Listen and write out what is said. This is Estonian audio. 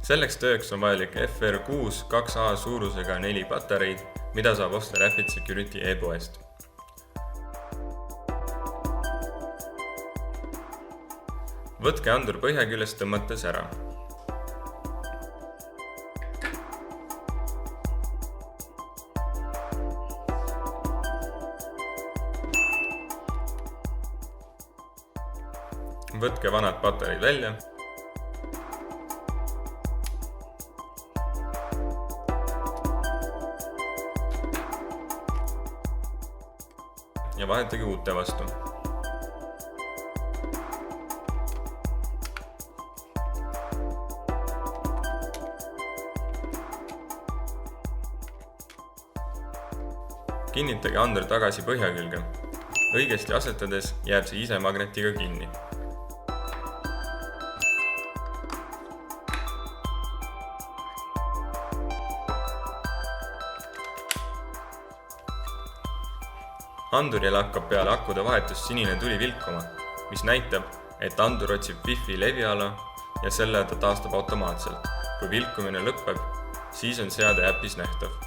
Selleks tööks on vajalik FR6 2A suurusega 4 patareid, mida saab osta Rapid Security e-poest. Võtke andur põhjaküljest tõmmates ära. Võtke vanad patareid välja. Ja vahetage uute vastu. Kinnitage andur tagasi põhjakülge. Õigesti asetades jääb see ise magnetiga kinni. Anduril hakkab peale akude vahetust sinine tuli vilkuma, mis näitab, et andur otsib Wi-Fi leviala ja selle ta taastab automaatselt. Kui vilkumine lõpeb, siis on seade äpis nähtav.